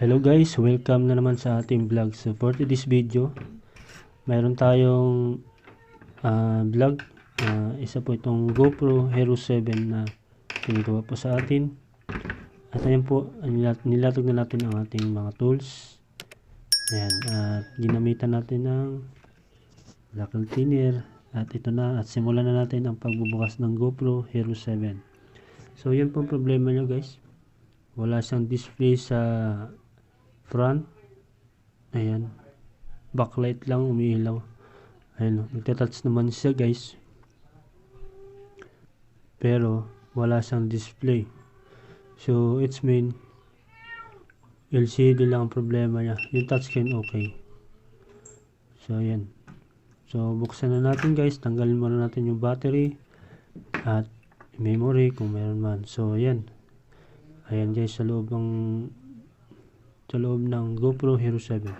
Hello guys, welcome na naman sa ating vlog. So for this video, mayroon tayong vlog. Isa po itong GoPro Hero 7 na pinagawa po sa atin. At ayan po, nilatag na natin ang ating mga tools. Ayan, at ginamitan natin ng knuckle thinner. At ito na, at simulan na natin ang pagbubukas ng GoPro Hero 7. So yan po ang problema nyo guys. Wala siyang display sa front. Ayan, backlight lang umiilaw. Ayan, nagtatouch naman siya guys, pero wala siyang display. So it's mean LCD lang ang problema niya. Yung touchscreen okay. So ayan, so buksan na natin guys, tanggalin muna natin yung battery at memory kung meron man. So ayan guys, sa loob ng GoPro Hero 7.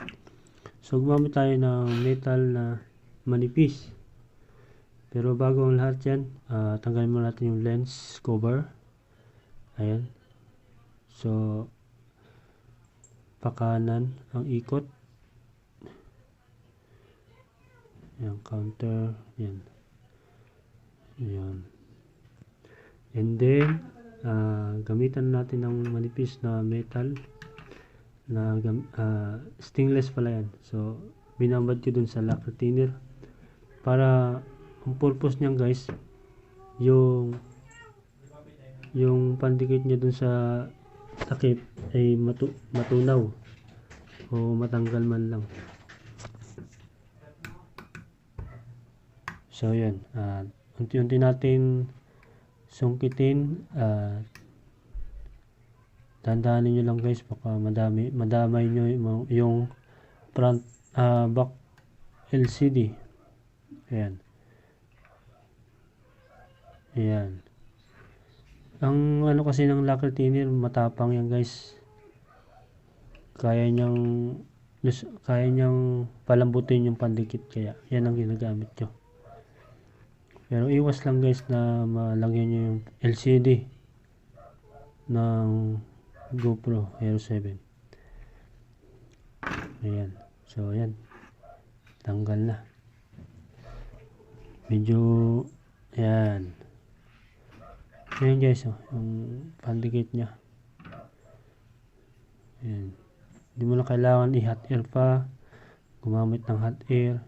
So gumamit tayo ng metal na manipis. Pero bago ang lahat yan, tanggalin muna natin yung lens cover. Ayan. So pakanan ang ikot. Ayan, counter. Ayan. Ayan. And then gamitan natin ng manipis na metal na stainless pala yan. So binabad ko dun sa lacquer thinner para ang purpose niyan guys, yung pandikit niya dun sa takip ay matunaw o matanggal man lang. So yan, unti-unti natin sungkitin. Tandaanin nyo lang guys, baka madamay nyo yung front back LCD. Ayan. Ayan. Ang ano kasi ng lacquer thinner, matapang yan guys. Kaya niyang palambutin yung pandikit, kaya yan ang ginagamit nyo. Pero iwas lang guys na malagyan nyo yung LCD ng GoPro Hero 7. Ayan. So ayan, tanggal na. Medyo ayan. Ayan guys, yung pandikit nya. Ayan. Hindi mo na kailangan i-hot air pa, gumamit ng hot air.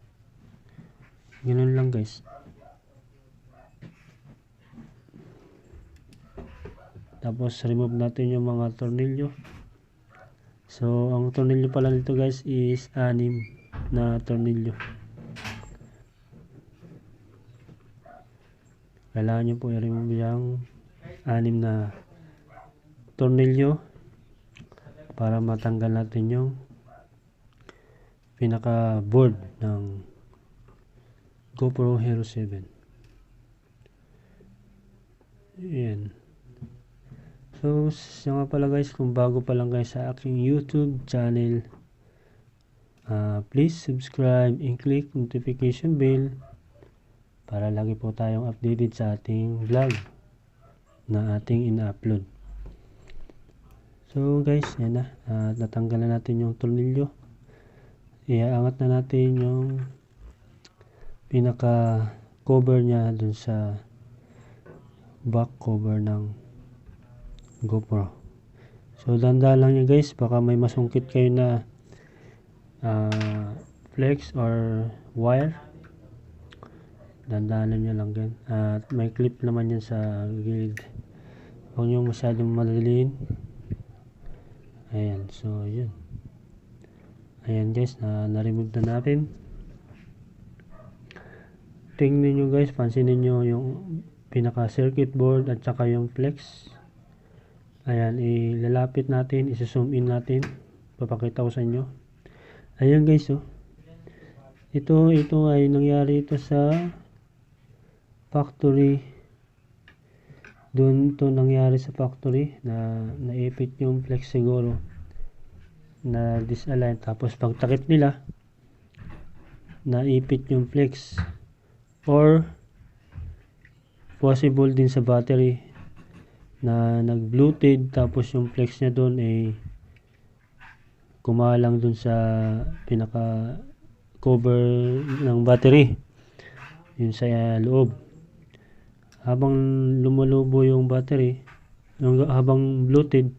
Ganun lang guys. Tapos remove natin yung mga tornilyo. So ang tornilyo pala nito guys is 6 na tornilyo. Kailangan nyo po i-remove yung 6 na tornilyo para matanggal natin yung pinaka board ng GoPro Hero 7. Ayan. So siya nga pala guys, kung bago pa lang guys sa aking YouTube channel, please subscribe and click notification bell para lagi po tayong updated sa ating vlog na ating ina-upload. So guys, yan na, natanggal na natin yung tornilyo. Iaangat na natin yung pinaka cover nya dun sa back cover ng GoPro. So dandahan lang nyo guys, baka may masungkit kayo na flex or wire. Dandahan nyo lang yan. At may clip naman yan sa gilid, huwag nyo masyadong madaliin. Ayan, so yun. Ayan guys, na-remove na natin. Tingnan nyo guys, pansinin nyo yung pinaka circuit board at saka yung flex. Ayan, ilalapit natin, isa-zoom in natin, papakita ko sa inyo. Ayan guys, ito ay nangyari ito sa factory. Doon to nangyari sa factory na naipit yung flex siguro, na disalign, tapos pagtakip nila naipit yung flex, or possible din sa battery na nag-bluted, tapos yung flex niya doon ay kumalang dun sa pinaka cover ng battery, yun sa loob. Habang lumulubo yung battery, habang bloated,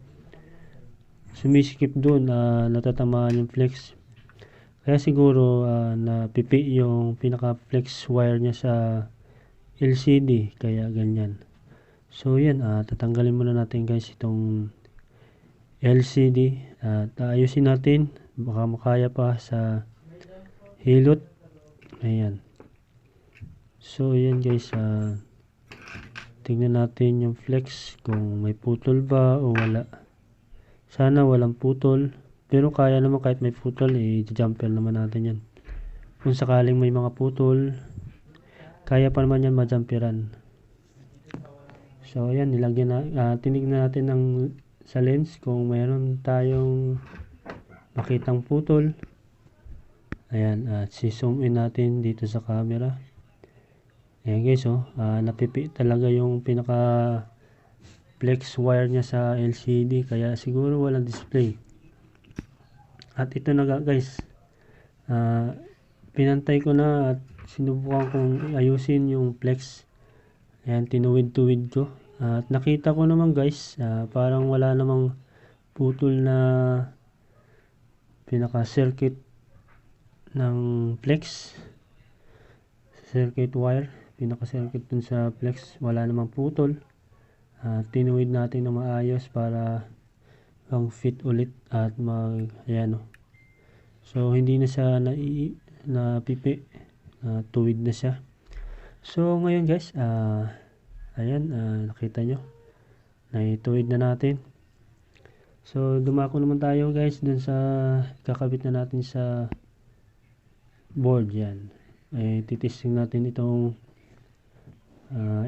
sumisikip doon, natatamaan yung flex. Kaya siguro napipi yung pinaka flex wire niya sa LCD, kaya ganyan. So yan, tatanggalin muna natin guys itong LCD at ayusin natin, baka makaya pa sa hilot. Ayan. So yan guys, tingnan natin yung flex kung may putol ba o wala. Sana walang putol, pero kaya naman kahit may putol, i-jumper naman natin yan. Kung sakaling may mga putol, kaya pa naman yan majumperan. So ayan, tinignan natin sa lens kung mayroon tayong makitang putol. Ayan, at si-zoom in natin dito sa camera. Ayan guys, napipi talaga yung pinaka flex wire niya sa LCD, kaya siguro walang display. At ito na guys, pinantay ko na at sinubukan kong ayusin yung flex. Ayan, tinuwid-tuwid ko. At nakita ko naman guys, parang wala namang putol na pinaka circuit ng flex, circuit wire, pinaka circuit dun sa flex, wala namang putol. Tinuwid natin na maayos para pang fit ulit at ayan. So hindi na siya napipi, tuwid na siya. So ngayon guys, ayan, nakita nyo, naituwid na natin. So dumako naman tayo guys dun sa kakabit na natin sa board. Yan, titesting natin itong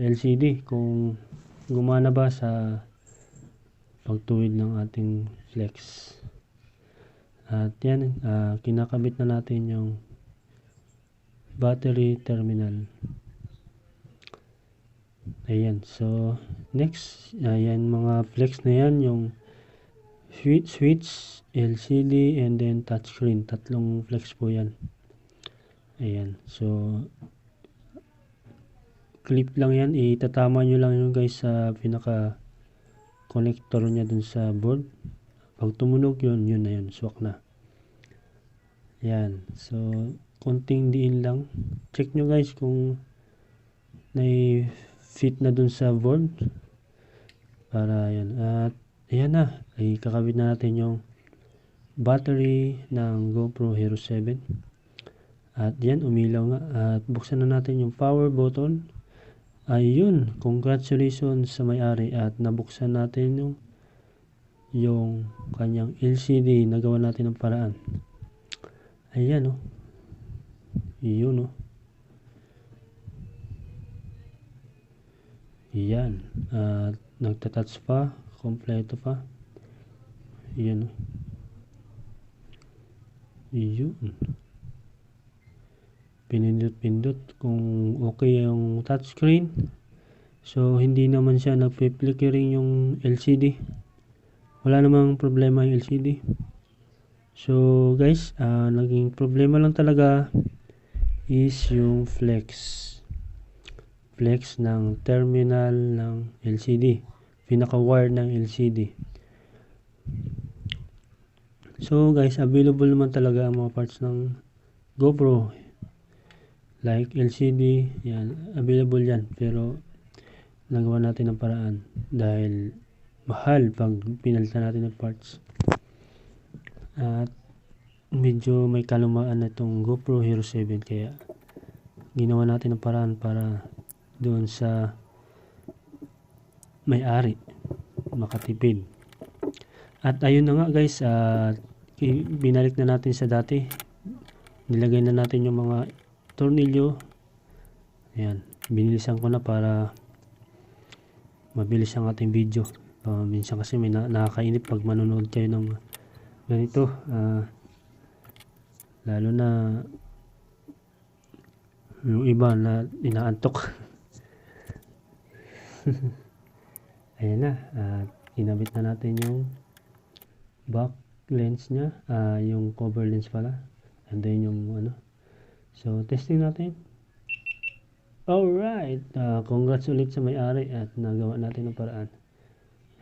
LCD kung gumana ba sa pagtuwid ng ating flex. At yan, kinakabit na natin yung battery terminal. Ayan, so next, ayan mga flex na yan, yung switch, LCD, and then touchscreen. Tatlong flex po yan. Ayan, so clip lang yan, itatama nyo lang yung guys sa pinaka connector nya dun sa board. Pag tumunog yun na yun, swak na. Ayan, so konting diin lang, check nyo guys kung fit na dun sa board, para yan. At ayan na, kakabit na natin yung battery ng GoPro Hero 7. At yan, umilaw nga. At buksan na natin yung power button. Ayun, congratulations sa may-ari, at nabuksan natin yung kanyang LCD. Nagawa natin ng paraan. Ayan yun yan, at nagtatouch pa, kompleto pa. Yan yun, pinindot-pindot kung okay yung touchscreen. So hindi naman siya nagpi-flickering yung LCD, wala namang problema yung LCD. So guys, naging problema lang talaga is yung flex ng terminal ng LCD, pinaka wire ng LCD. So guys, available naman talaga ang mga parts ng GoPro like LCD, yan, available yan, pero nagawa natin ng paraan dahil mahal pag pinalitan natin ng parts. At medyo may kalumaan na itong GoPro Hero 7, kaya ginawa natin ng paraan para doon sa may-ari makatipid. At ayun na nga guys, binalik na natin sa dati, nilagay na natin yung mga tornilyo. Ayan, binilisan ko na para mabilis ang ating video. Minsan kasi may nakakainip pag manonood kayo ng ganito, lalo na yung iba na inaantok. Ayan na, kinabit na natin yung back lens nya, yung cover lens pala, and then yung ano. So testing natin. Alright, congrats ulit sa may-ari at nagawa natin ng paraan.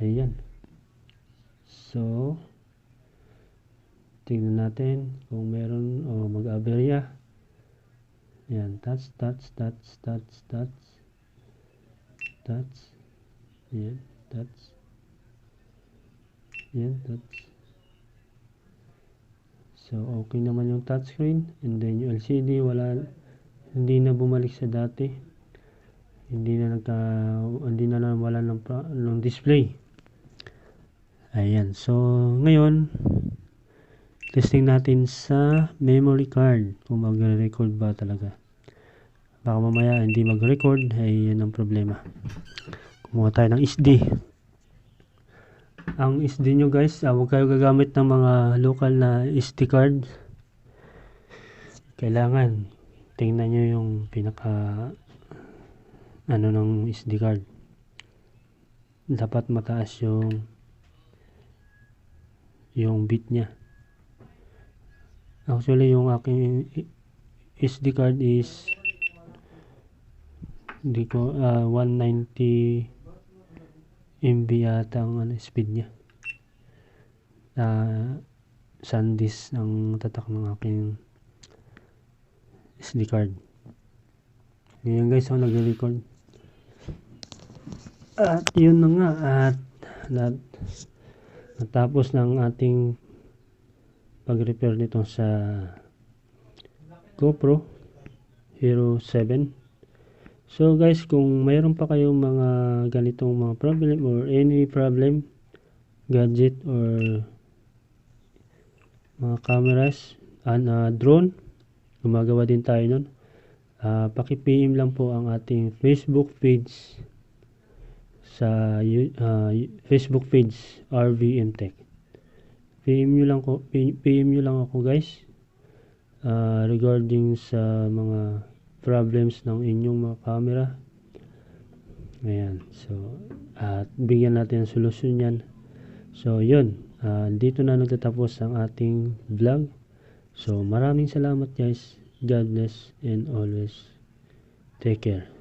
Ayan. So tingnan natin kung meron o mag-aberya. Ayan, touch. Ayan, touch. Ayan, touch. So okay naman yung touchscreen, and then yung LCD hindi na bumalik sa dati. Hindi na nawala ng display. Ayan, so ngayon testing natin sa memory card kung magre-record ba talaga. Baka mamaya hindi mag-record, ay yan ang problema. Kumuha tayo ng SD. Ang SD nyo guys, huwag kayo gagamit ng mga local na SD card. Kailangan tingnan nyo yung pinaka ng SD card. Dapat mataas yung bit nya. Actually yung aking SD card is 190 MB yata ang speed nya. SanDisk ang tatak ng aking SD card. Ngayon guys, ako nag-record. At yun na nga, at natapos ng ating pag-repair nito sa GoPro Hero 7. So guys, kung mayroon pa kayong mga ganitong mga problem or any problem, gadget or mga cameras and drone, gumagawa din tayo nun. Paki-PM lang po ang ating Facebook page sa Facebook page RVM Tech. PM nyo lang ako guys regarding sa mga problems ng inyong mga camera. Ayan, so at bigyan natin ng solusyon yan. So yun, dito na nagtatapos ang ating vlog. So maraming salamat guys. God bless and always take care.